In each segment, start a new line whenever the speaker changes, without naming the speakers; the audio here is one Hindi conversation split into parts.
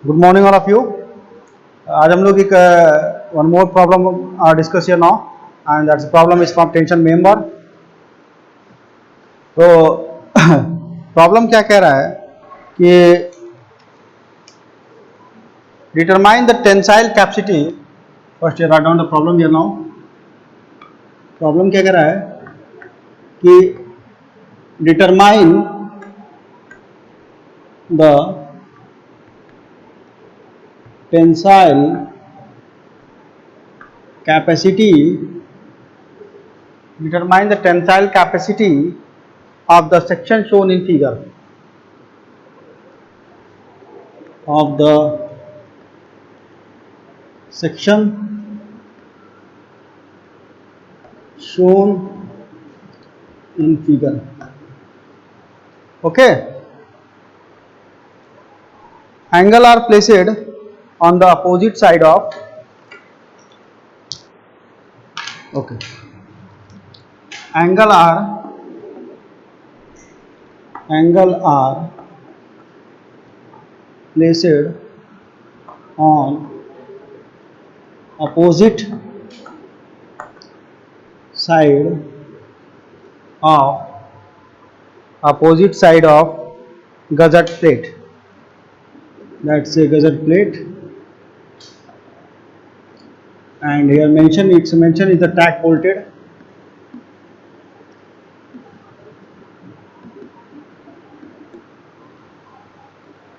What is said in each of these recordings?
Good morning all of you. आज हम लोग एक one more problem discuss here now and that's problem is from tension member. तो प्रॉब्लम क्या कह रहा है कि determine the tensile capacity. First write down the problem here now. Problem क्या कह रहा है कि determine the tensile capacity determine the tensile capacity of the section shown in figure of the section shown in figure. Okay, angle are placed on the opposite side of angle are placed on opposite side of gusset plate. That's a gusset plate, and here it's mentioned is the tack bolted.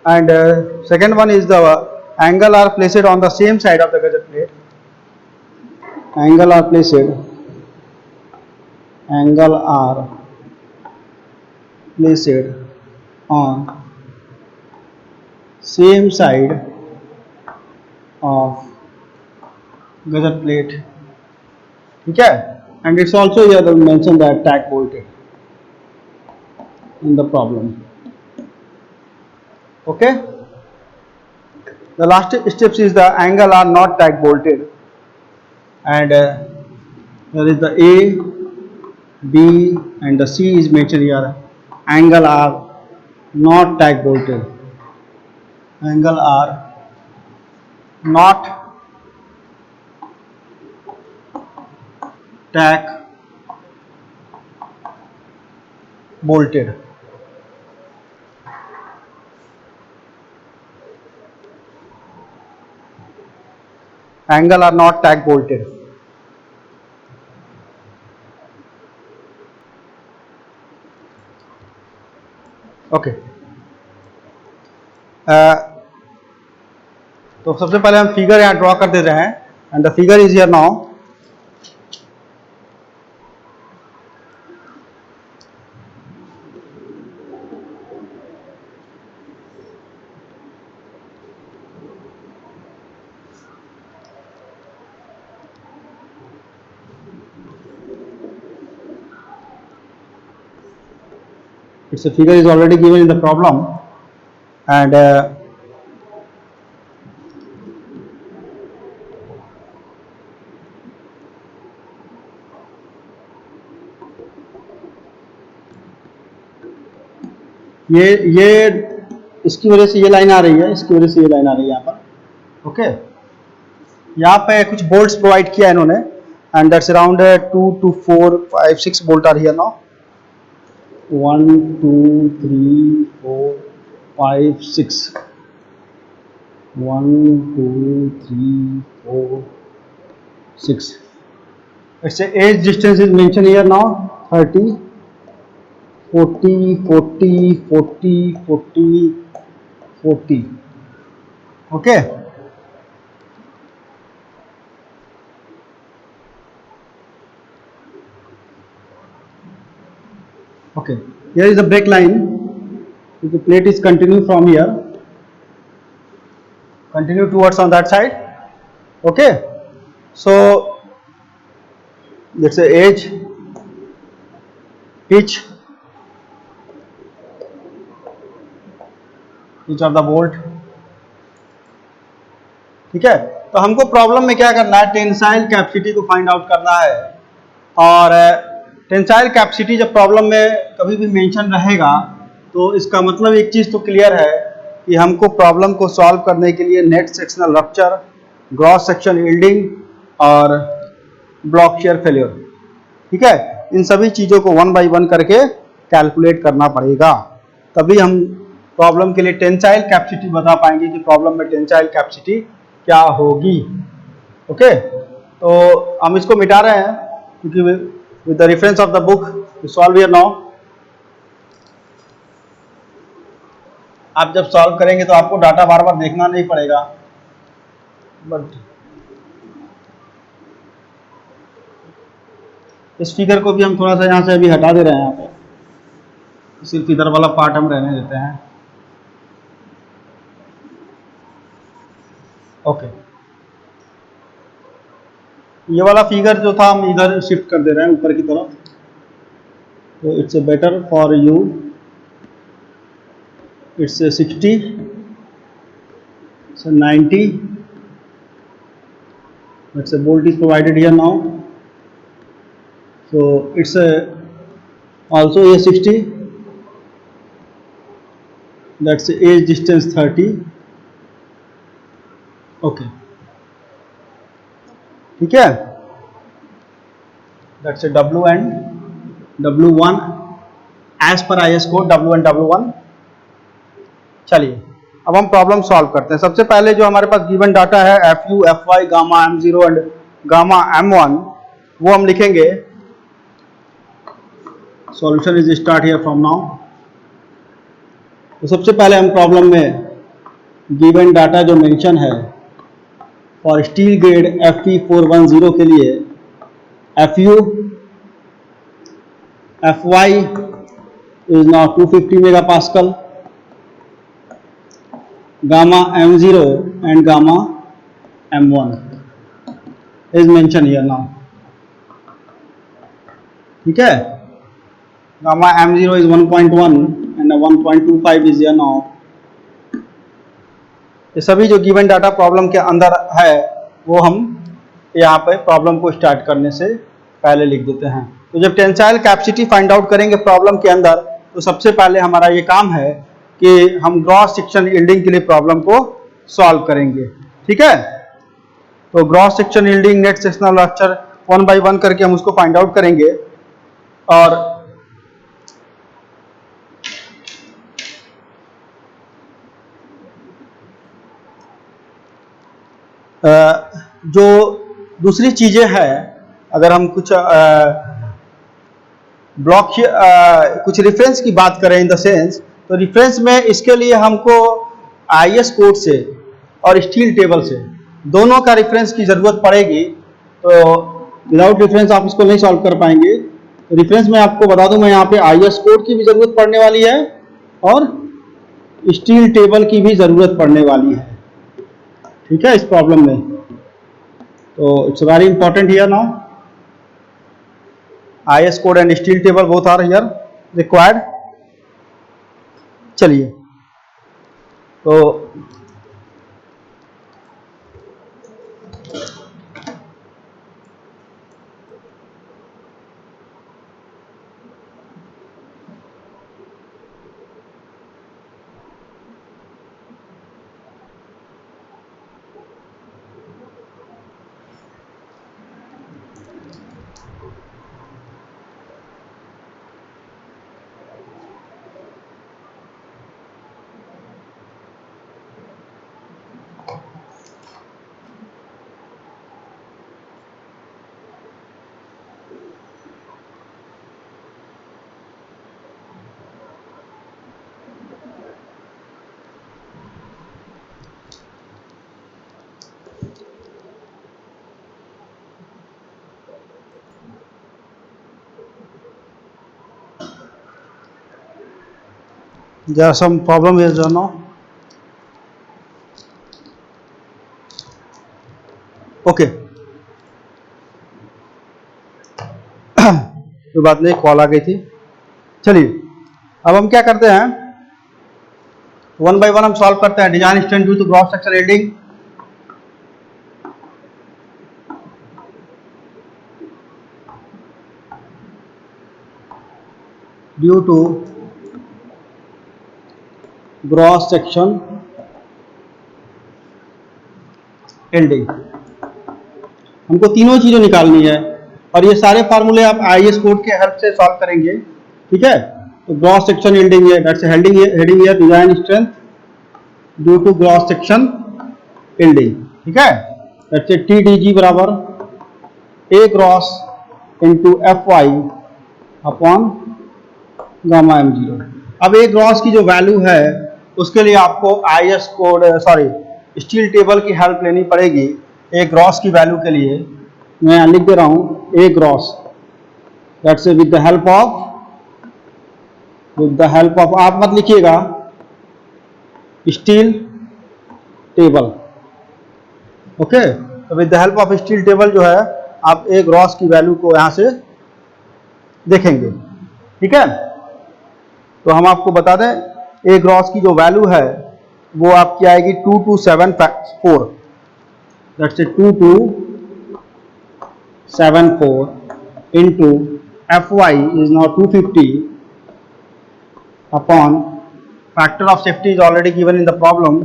And second one is the angle are placed on the same side of the gusset plate. Angle are placed on same side of gusset plate. Okay, and it's also here mentioned that tack bolted in the problem. Okay, the last steps is the angle are not tack bolted, and there is the A, B and the C is mentioned here. Angle are not tack bolted. Angle are not tack bolted. Angle are not tack bolted. Okay, तो सबसे पहले हम फिगर यहाँ ड्रॉ कर देते हैं and the figure is here now. Its figure is already given in the problem, and ये इसकी वजह से ये लाइन आ रही है, इसकी वजह से ये लाइन आ रही है यहाँ पर. ओके, यहाँ पे कुछ बोल्ट्स प्रोवाइड किया है इन्होंने, and that's around 2 to 4 5 6 bolt are here now. 1 2 3 4 5 6 1 2 3 4 6. It's a edge distance is mentioned here now 30 40 40 40 40 40. Okay, okay, here is the break line. If the plate is continue from here, continue towards on that side. Okay, so let's say edge, pitch of the bolt. ठीक है, तो हमको प्रॉब्लम में क्या करना है, टेंसाइल कैपेसिटी को फाइंड आउट करना है. और टेंसाइल कैपेसिटी जब प्रॉब्लम में कभी भी मेंशन रहेगा तो इसका मतलब एक चीज तो क्लियर है कि हमको प्रॉब्लम को सॉल्व करने के लिए net sectional rupture, gross section yielding और ब्लॉक शेयर फेल्योर, ठीक है, इन सभी चीज़ों को 1 बाय 1 करके कैलकुलेट करना पड़ेगा, तभी हम प्रॉब्लम के लिए टेंसाइल कैपेसिटी बता पाएंगे कि प्रॉब्लम में टेंसाइल कैपेसिटी क्या होगी। ओके, तो हम इसको मिटा रहे हैं क्योंकि with the reference of the book we solve here now. आप जब सॉल्व करेंगे तो आपको डाटा बार बार देखना नहीं पड़ेगा, बट इस फिगर को भी हम थोड़ा सा यहाँ से अभी हटा दे रहे हैं, यहाँ पे सिर्फ इधर वाला पार्ट हम रहने देते हैं। ओके, ये वाला फिगर जो था हम इधर शिफ्ट कर दे रहे हैं ऊपर की तरफ, तो it's better for you, it's a 60, so 90, that's a bolt is provided here now, so it's a also a 60, that's a edge distance 30, okay, ठीक है, that's a W and W1 as per IS code W and W1। चलिए अब हम प्रॉब्लम सॉल्व करते हैं। सबसे पहले जो हमारे पास गिवन डाटा है FU, FY, gamma M0 and gamma M1, वो हम लिखेंगे। Solution is start here from now. तो सबसे पहले हम प्रॉब्लम में गिवन डाटा जो मेंशन है फॉर स्टील ग्रेड FP410 के लिए FU, FY is now 250 megapascal, gamma M0 and gamma M1 is mentioned here now, ठीक है, gamma M0 is 1.1 and 1.25 is here now। ये सभी जो गिवन डाटा प्रॉब्लम के अंदर है वो हम यहाँ पे प्रॉब्लम को स्टार्ट करने से पहले लिख देते हैं। तो जब टेंसाइल कैपेसिटी फाइंड आउट करेंगे प्रॉब्लम के अंदर, तो सबसे पहले हमारा ये काम है कि हम ग्रॉस सेक्शन यील्डिंग के लिए प्रॉब्लम को सॉल्व करेंगे, ठीक है। तो gross section yielding net sectional rupture 1 by 1 करके हम उसको फाइंड आउट करेंगे, और जो दूसरी चीजें हैं, अगर हम कुछ ब्लॉक कुछ रेफरेंस की बात करें इन द सेंस, तो रेफरेंस में इसके लिए हमको IS कोड से और स्टील टेबल से दोनों का रेफरेंस की जरूरत पड़ेगी। तो विदाउट रेफरेंस आप इसको नहीं सॉल्व कर पाएंगे। तो रेफरेंस में आपको बता दूं मैं, यहाँ पे IS कोड की भी जरूरत पड़ने वाली है और स्टील टेबल की भी जरूरत पड़ने वाली है, ठीक है, इस प्रॉब्लम में। तो it's very important here now, IS code and steel table both are here required। चलिए, तो there are some problem here now। Okay, कोई बात नहीं, कॉल आ गई थी। चलिए अब हम क्या करते हैं, 1 बाय 1 हम सॉल्व करते हैं। Design strength due to gross section yielding, due to gross section yielding. हमको तीनों चीजें निकालनी है और ये सारे फार्मूले आप IS कोड के हेल्प से सॉल्व करेंगे, ठीक है। तो ग्रॉस सेक्शन एल्डिंग है, दैट्स हेडिंग है design strength due to gross section yielding, ठीक है। दैट्स TDG बराबर A cross into FY upon gamma M0। अब A क्रॉस की जो वैल्यू है उसके लिए आपको IS कोड स्टील टेबल की हेल्प लेनी पड़ेगी। A क्रॉस की वैल्यू के लिए मैं यहाँ लिख दे रहा हूँ A cross, that's with the help of आप मत लिखिएगा, स्टील टेबल, ओके। तो with the help of steel table जो है आप A क्रॉस की वैल्यू को यहाँ से देखेंगे, ठीक है। तो हम आपको बता दें A क्रॉस की जो वैल्यू है वो आपकी आएगी 2274, that's 2274 into FY is now 250 upon factor of safety is already given in the problem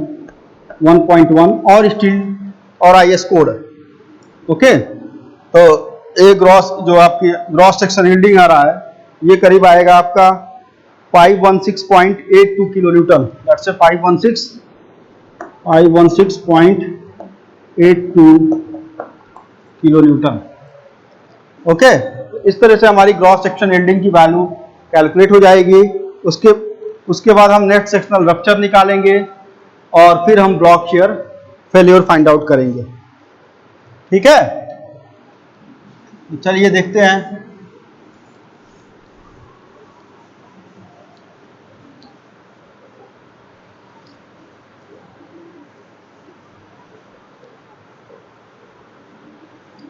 1.1 और स्टील और IS कोड, ओके। तो A ग्रॉस जो आपकी ग्रॉस सेक्शन यील्डिंग आ रहा है ये करीब आएगा आपका 516.82 kilo Newton, that's 516.82 kilo Newton, okay. इस तरह से हमारी ग्रॉस सेक्शन यील्डिंग की वैल्यू कैलकुलेट हो जाएगी। उसके बाद हम नेट सेक्शनल रप्चर निकालेंगे और फिर हम block share failure find out करेंगे, ठीक है। चलिए देखते हैं।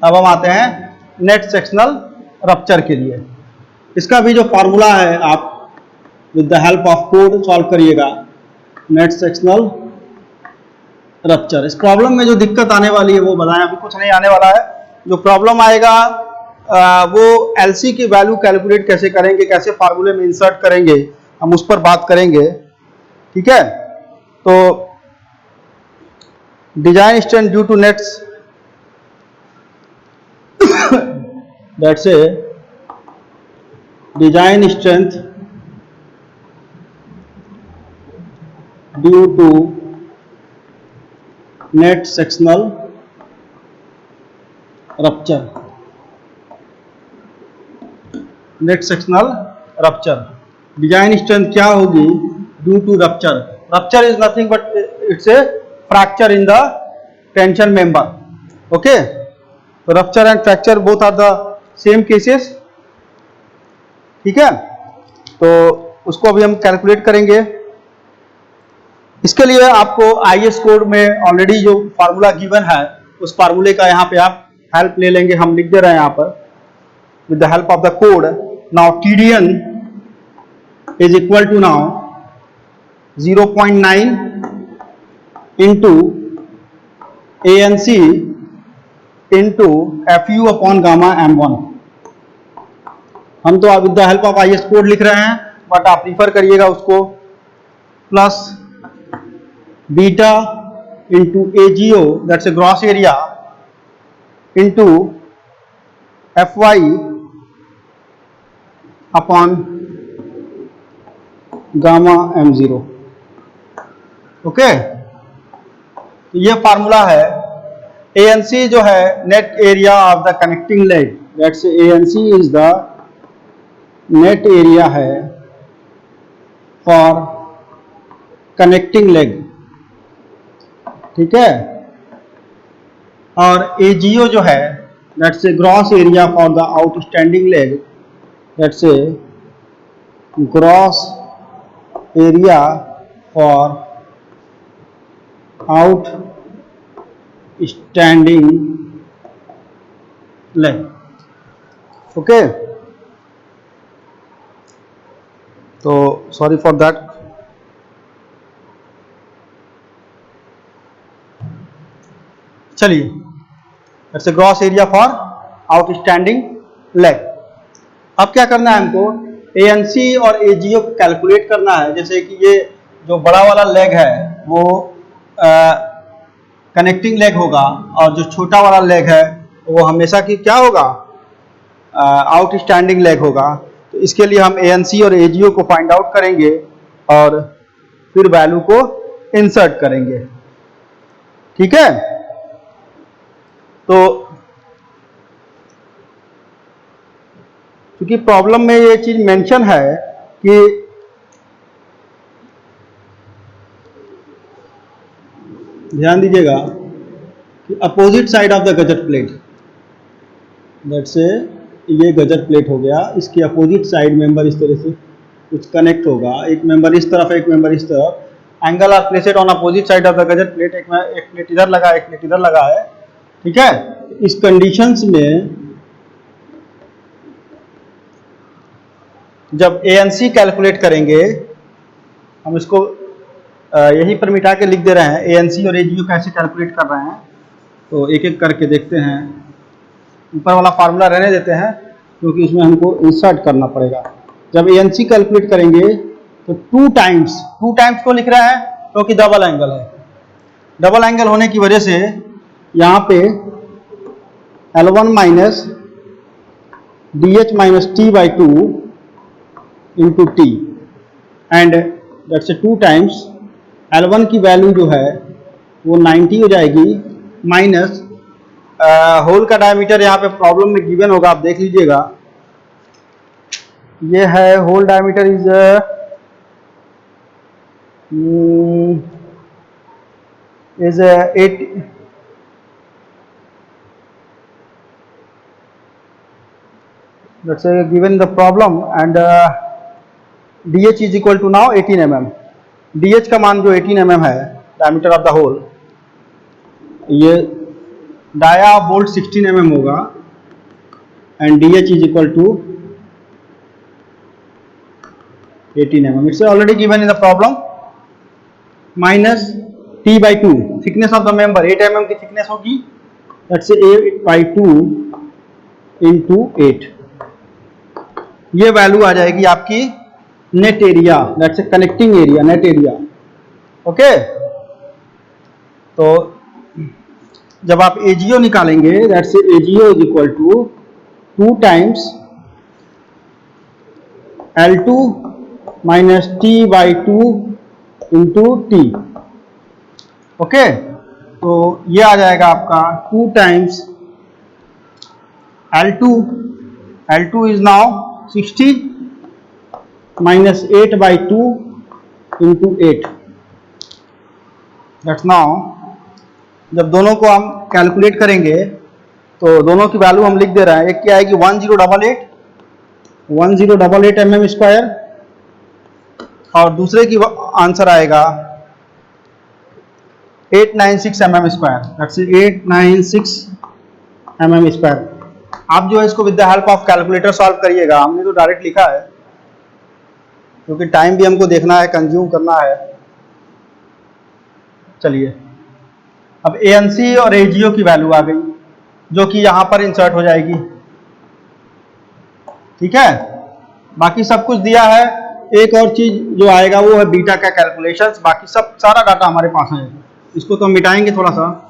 अब हम आते हैं नेट सेक्शनल रप्चर के लिए। इसका भी जो फॉर्मूला है आप with the help of code solve करिएगा। नेट सेक्शनल रप्चर, इस प्रॉब्लम में जो दिक्कत आने वाली है वो बताएं, अभी कुछ नहीं आने वाला है। जो प्रॉब्लम आएगा वो LC की वैल्यू कैलकुलेट कैसे करेंगे, कैसे फार्मूले में इंसर्ट करेंगे, हम उस पर बात करेंगे, ठीक है। तो design strength due to nets, that's a design strength due to net sectional rupture. Net sectional rupture design strength क्या होगी due to rupture. Rupture is nothing but it's a fracture in the tension member, okay. तो rupture and fracture both are the same cases, ठीक है। तो उसको अभी हम कैलकुलेट करेंगे। इसके लिए आपको IS कोड में ऑलरेडी जो फार्मूला गिवन है उस फार्मूले का यहाँ पे आप हेल्प ले लेंगे। हम लिख दे रहे हैं यहाँ पर with the help of the code. Now TDN is equal to now 0.9 into ANC into FU upon gamma M1। हम तो with the help of IS code लिख रहे हैं बट आप रिफर करिएगा उसको, plus beta into AGO that's a gross area into FY upon gamma M0, okay. ये फार्मूला है। ANC जो है net area of the connecting leg, that's ANC is the net area है फॉर कनेक्टिंग लेग, ठीक है। और AGO जो है that's a gross area for the outstanding leg, that's a gross area for outstanding leg, okay. तो सॉरी फॉर दैट। चलिए, that's a gross area for outstanding leg. अब क्या करना है हमको, ANC और AGO को कैलकुलेट करना है। जैसे कि ये जो बड़ा वाला लेग है वो कनेक्टिंग लेग होगा और जो छोटा वाला लेग है वो हमेशा की क्या होगा, आउटस्टैंडिंग लेग होगा। तो इसके लिए हम ANC और AGO को फाइंड आउट करेंगे और फिर वैल्यू को इंसर्ट करेंगे। ठीक है, तो क्योंकि प्रॉब्लम में ये चीज मेंशन है कि ध्यान दीजिएगा कि opposite side of the gusset plate, that से ये गजट प्लेट हो गया, इसके अपोजिट साइड मेंबर इस तरह से कुछ कनेक्ट होगा, एक मेंबर इस तरफ एक मेंबर इस तरफ, angle are placed on opposite side of the gusset plate, एक प्लेट इधर लगा एक प्लेट इधर लगा है। ठीक है, इस कंडीशंस में जब ANC कैलकुलेट करेंगे, हम इसको यही पर मिटा के लिख दे रहे हैं, ANC और AGO कैसे कैलकुलेट कर रहे हैं, तो एक एक करके देखते हैं। ऊपर वाला फार्मूला रहने देते हैं क्योंकि इसमें हमको इंसर्ट करना पड़ेगा। जब ANC कैलकुलेट करेंगे तो टू टाइम्स को लिख रहे हैं क्योंकि डबल एंगल है, डबल एंगल होने की वजह से यहाँ पे L1 minus DH minus T/2 into T and that's 2 times L1 की वैल्यू जो है वो 90 हो जाएगी, माइनस होल का डायमीटर यहाँ पे प्रॉब्लम में गिवन होगा, आप देख लीजिएगा, ये है hole diameter is 8, let's say given the problem and DH is equal to now 18 mm, DH का मान जो 18 mm है, डायमीटर ऑफ द होल, ये डाया बोल्ट 16 mm होगा and DH is equal to 18 mm, it's already given in the problem, minus T/2 thickness of the member, 8 mm की thickness होगी, let's say 8/2 into 8, ये वैल्यू आ जाएगी आपकी net area, that's connecting area, net area. Okay, तो जब आप AGO निकालेंगे, that's AGO is equal to 2 times L2 minus T/2 into T। Okay, तो ये आ जाएगा आपका 2 times L2 is now 60 minus 8/2 into 8, that's now जब दोनों को हम कैलकुलेट करेंगे तो दोनों की वैल्यू हम लिख दे रहे हैं, एक की आएगी 1088 mm स्क्वायर और दूसरे की आंसर आएगा 896 mm square, that's 896 mm square. आप जो है इसको with the help of calculator solve करिएगा, हमने तो डायरेक्ट लिखा है क्योंकि टाइम भी हमको देखना है, कंज्यूम करना है। चलिए, अब ANC और AGO की वैल्यू आ गई जो कि यहां पर इंसर्ट हो जाएगी। ठीक है, बाकी सब कुछ दिया है, एक और चीज जो आएगा वो है बीटा का कैलकुलेशंस, बाकी सब सारा डाटा हमारे पास है। इसको तो हम मिटाएंगे थोड़ा सा,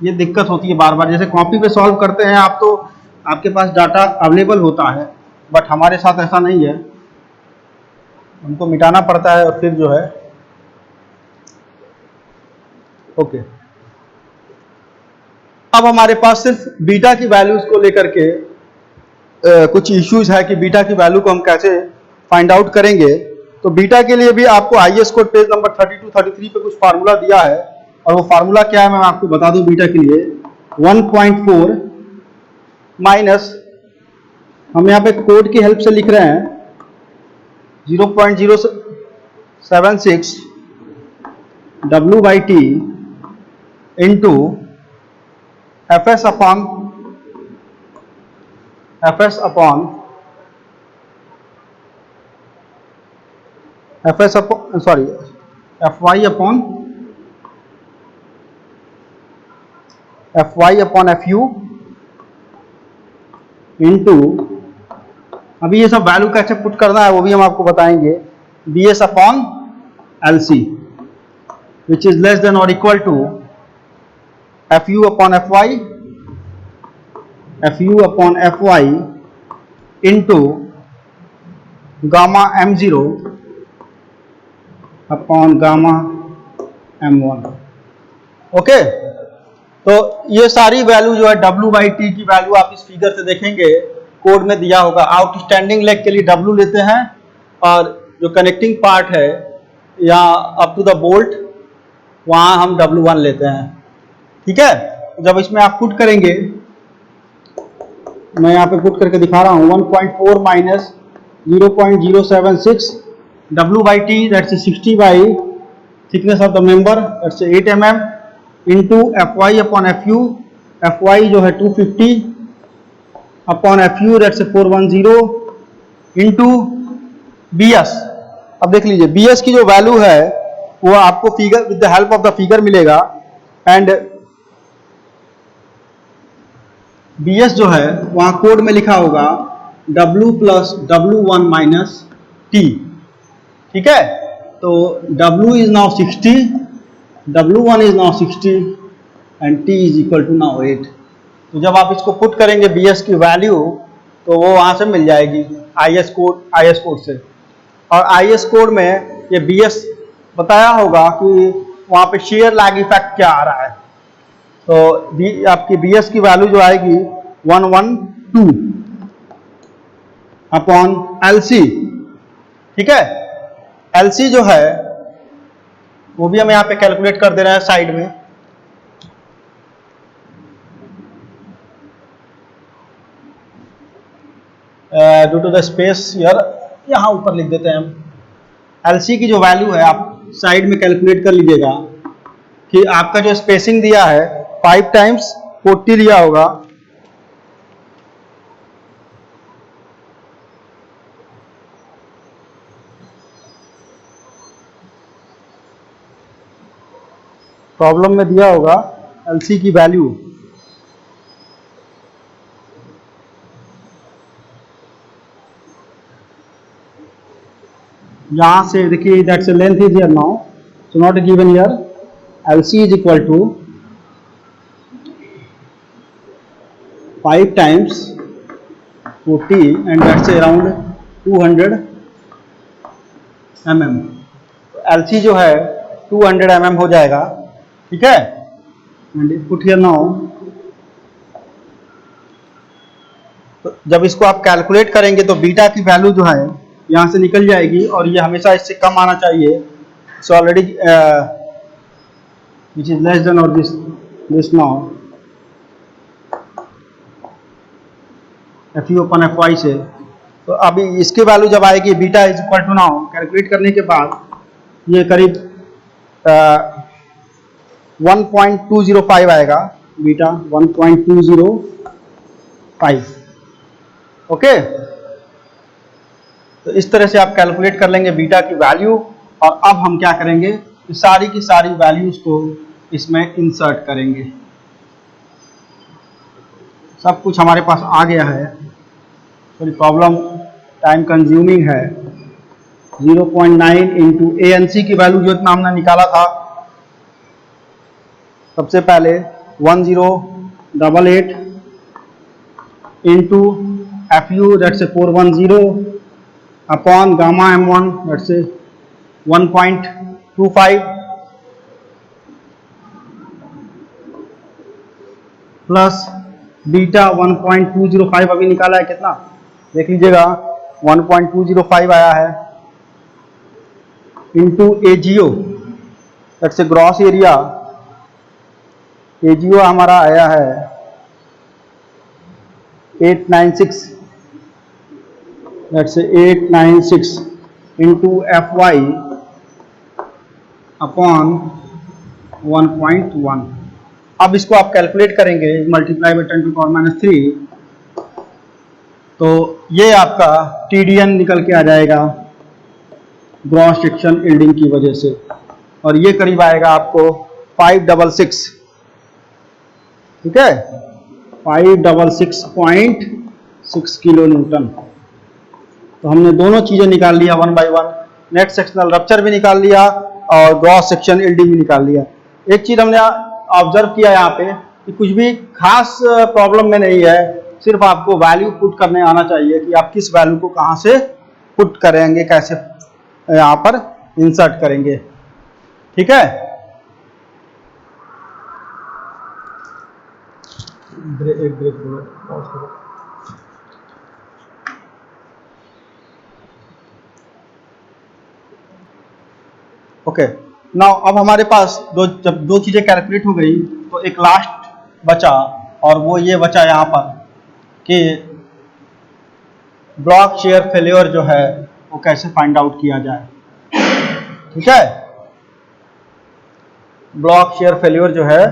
ये दिक्कत होती है बार बार, जैसे कॉपी पे सॉल्व करते हैं आप तो आपके पास डाटा अवेलेबल होता है, बट हमारे साथ ऐसा नहीं है, हमको मिटाना पड़ता है और फिर जो है। ओके, अब हमारे पास सिर्फ बीटा की वैल्यूज को लेकर के कुछ इश्यूज है कि बीटा की वैल्यू को हम कैसे फाइंड आउट करेंगे। तो बीटा के लिए भी आपको IS कोड पेज नंबर 32-33 पे कुछ फार्मूला दिया है, और वो फार्मूला क्या है मैं आपको बता दूं। बीटा के लिए 1.4 माइनस, हम यहाँ पे कोड की हेल्प से लिख रहे हैं 0.076 W/T into FS upon FY upon FU into, अभी ये सब वैल्यू कैसे पुट करना है वो भी हम आपको बताएंगे, BS upon LC। which is less than or equal to Fu upon Fy into gamma m0 upon gamma m1। Okay, तो ये सारी वैल्यू जो है W/T की वैल्यू आप इस फिगर से देखेंगे, कोड में दिया होगा। आउटस्टैंडिंग लेग के लिए W लेते हैं और जो कनेक्टिंग पार्ट है या अप टू द बोल्ट वहां हम W1 लेते हैं। ठीक है, जब इसमें आप पुट करेंगे, मैं यहाँ पे पुट करके दिखा रहा हूँ, 1.4 minus 0.076 W/T that's 60 by thickness of the member that's 8 mm into Fy upon Fu। Fy जो है 250 upon Fu that's 410 into Bs। अब देख लीजिए Bs की जो वैल्यू है वो आपको figure with the help of the figure मिलेगा। एंड Bs जो है वहां कोड में लिखा होगा W plus W1 minus T। ठीक है, तो W is now 60, W1 is now 60 and T is equal to now 8। तो जब आप इसको पुट करेंगे Bs की वैल्यू तो वो वहां से मिल जाएगी IS कोड से। और IS कोड में ये Bs बताया होगा कि वहां पे शेयर लैग इफेक्ट क्या आ रहा है। तो आपकी Bs की वैल्यू जो आएगी 112 अपॉन LC। ठीक है, LC जो है वो भी हम यहाँ पे कैलकुलेट कर दे रहे हैं साइड में। ड्यू टू द स्पेस यहाँ ऊपर लिख देते हैं हम। LC की जो वैल्यू है आप साइड में कैलकुलेट कर लीजिएगा कि आपका जो स्पेसिंग दिया है 5 टाइम्स 40 दिया होगा। प्रॉब्लम में दिया होगा LC की वैल्यू यहां से देखिए, that's length is here now, so not given here. LC is equal to 5 times 40 and that's around 200 mm। LC जो है 200 mm हो जाएगा। ठीक है, एंड पुट हियर नाउ। तो जब इसको आप कैलकुलेट करेंगे तो बीटा की वैल्यू जो है यहां से निकल जाएगी और ये हमेशा इससे कम आना चाहिए। So already which is less than और this now Fu upon Fy से। तो अभी इसकी वैल्यू जब आएगी beta is equal to now, calculate करने के बाद ये करीब 1.205 आएगा, बीटा 1.205। ओके, तो इस तरह से आप कैलकुलेट कर लेंगे बीटा की वैल्यू। और अब हम क्या करेंगे, सारी की सारी वैल्यूज को इसमें इंसर्ट करेंगे। सब कुछ हमारे पास आ गया है, थोड़ी प्रॉब्लम टाइम कंज्यूमिंग है। 0.9 इंटू ANC की वैल्यू जो इतना हमने निकाला था, सबसे पहले 1088 into Fu that's 410 upon gamma M1 that's 1.25 plus beta 1.205 अभी निकाला है, कितना देख लीजिएगा 1.205 आया है, into AGO that's gross area. AGO हमारा आया है 896 दैट्स 896 इंटू Fy अपॉन 1.1। अब इसको आप कैलकुलेट करेंगे मल्टीप्लाई बाई 10 टू पावर -3, तो ये आपका TDN निकल के आ जाएगा ग्रॉस सेक्शन यील्डिंग की वजह से, और ये करीब आएगा आपको 566। ठीक है, 566.6 किलो न्यूटन। तो हमने दोनों चीजें निकाल लिया 1 बाई 1। नेट सेक्शनल रप्चर भी निकाल लिया और ग्रॉस सेक्शन एलडी भी निकाल लिया। एक चीज हमने ऑब्जर्व किया यहाँ पे कि कुछ भी खास प्रॉब्लम में नहीं है, सिर्फ आपको वैल्यू पुट करने आना चाहिए कि आप किस वैल्यू को कहाँ से पुट करेंगे, कैसे यहाँ पर इंसर्ट करेंगे। ठीक है, एक ब्रेक दो, पॉज करो। ओके, नाउ अब हमारे पास जब दो चीजें कैलकुलेट हो गई तो एक लास्ट बचा, और वो ये बचा यहाँ पर कि ब्लॉक शेयर फेल्योर जो है वो कैसे फाइंड आउट किया जाए। ठीक है, ब्लॉक शेयर फेल्योर जो है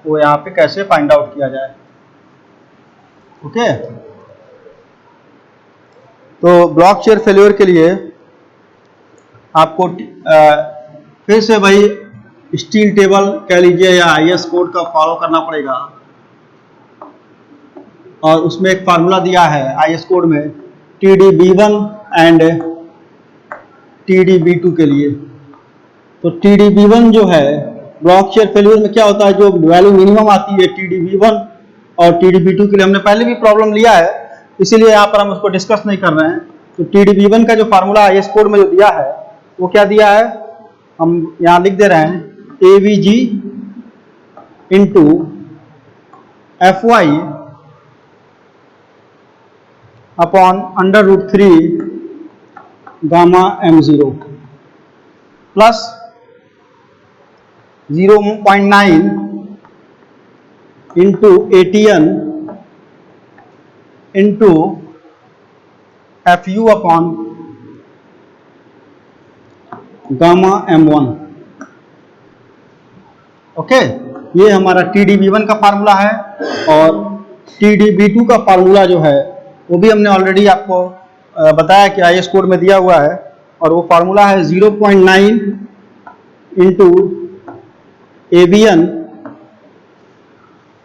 वो यहाँ पे कैसे फाइंड आउट किया जाए। ओके, तो ब्लॉक शेयर फेल्योर के लिए आपको फिर से भाई स्टील टेबल कह लीजिए या आईएस कोड का फॉलो करना पड़ेगा, और उसमें एक फार्मूला दिया है आईएस कोड में TDB1 एंड TDB2 के लिए। तो TDB1 जो है ब्लॉक शेयर फेल्योर में क्या होता है, जो वैल्यू मिनिमम आती है TDB1 और TDB2 के लिए हमने पहले भी प्रॉब्लम लिया है, इसीलिए यहाँ पर हम उसको डिस्कस नहीं कर रहे हैं। तो TDB1 का जो फार्मूला आईएस कोड में जो दिया है वो क्या दिया है, हम यहाँ लिख दे रहे हैं AVG into FY upon √3 gamma M0 plus 0.9 into ATN into FU upon gamma M1। Okay, ये हमारा TDB1 का फार्मूला है, और TDB2 का फार्मूला जो है वो भी हमने ऑलरेडी आपको बताया कि आईएस कोड में दिया हुआ है, और वो फार्मूला है 0.9 into ABN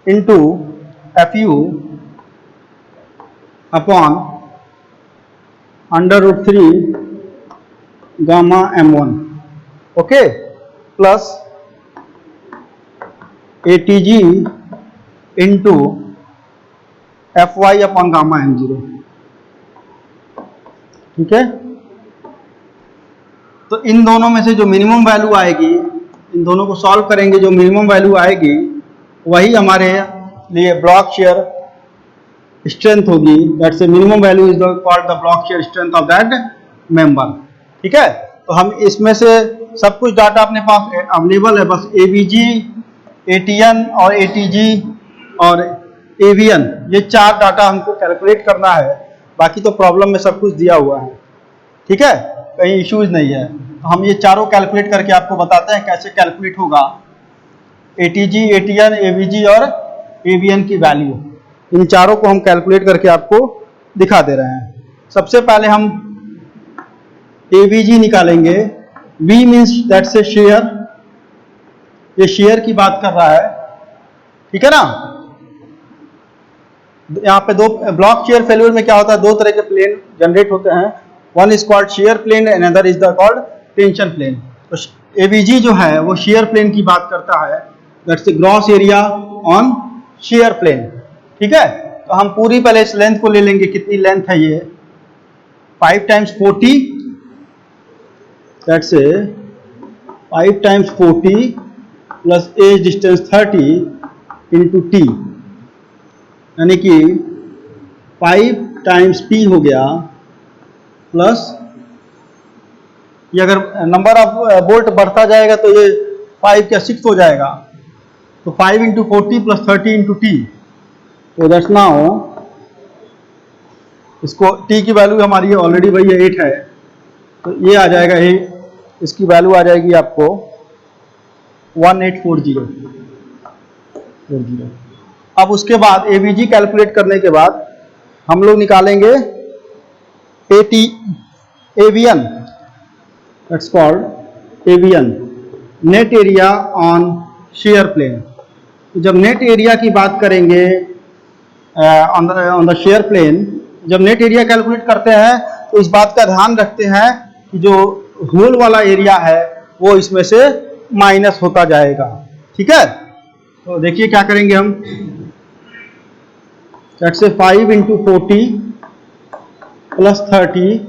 into FU upon √3 gamma M1। Okay, plus ATG into FY upon gamma M0। ठीक है, तो इन दोनों में से जो मिनिमम वैल्यू आएगी, इन दोनों को सॉल्व करेंगे, जो मिनिमम वैल्यू आएगी वही हमारे लिए ब्लॉक शेयर स्ट्रेंथ होगी। That's a minimum value is called the block shear strength of that member. ठीक है, तो हम इसमें से सब कुछ डाटा अपने पास अवेलेबल है, बस AVG, ATN और ATG और AVN, ये 4 डाटा हमको कैलकुलेट करना है, बाकी तो प्रॉब्लम में सब कुछ दिया हुआ है। ठीक है, कहीं इश्यूज नहीं है। तो हम ये चारों कैलकुलेट करके आपको बताते हैं कैसे कैलकुलेट होगा ATG, ATN, AVG और AVN की वैल्यू। इन चारों को हम कैलकुलेट करके आपको दिखा दे रहे हैं। सबसे पहले हम AVG निकालेंगे। V means that's a share, ये शेयर की बात कर रहा है। ठीक है ना, यहाँ पे दो ब्लॉक शेयर फेल्यूर में क्या होता है, दो तरह के प्लेन जनरेट होते हैं, one is called shear plane and other is the called tension plane. तो AVG जो है वो शेयर प्लेन की बात करता है, that's the gross area on share plane. ठीक है, तो हम पूरी पहले इस लेंथ को ले लेंगे, कितनी लेंथ है ये 5 times 40, that's a 5 times 40 plus edge distance 30 into T, यानी कि 5 टाइम्स P हो गया, प्लस ये अगर नंबर ऑफ बोल्ट बढ़ता जाएगा तो ये 5 क्या 6 हो जाएगा, तो 5 इंटू 40 प्लस 30 इंटू T, तो दैट्स नाउ इसको T की वैल्यू हमारी ऑलरेडी वही 8 है, तो ये आ जाएगा, इसकी वैल्यू आ जाएगी आपको 1840। अब उसके बाद AVG कैलकुलेट करने के बाद हम लोग निकालेंगे AVN, that's called AVN, net area on share plane. जब नेट एरिया की बात करेंगे ऑन द शेयर प्लेन, जब नेट एरिया कैलकुलेट करते हैं तो इस बात का ध्यान रखते हैं कि जो होल वाला एरिया है वो इसमें से माइनस होता जाएगा। ठीक है, तो देखिए क्या करेंगे हम, let's say 5 into 40 plus 30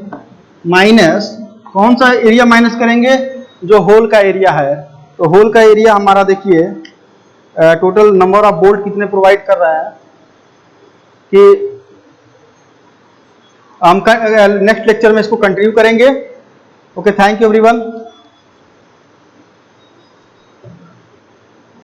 minus कौन सा एरिया माइनस करेंगे, जो होल का एरिया है। तो होल का एरिया हमारा देखिए टोटल नंबर ऑफ बोल्ट कितने प्रोवाइड कर रहा है कि हम नेक्स्ट लेक्चर में इसको कंटिन्यू करेंगे। Okay, thank you everyone.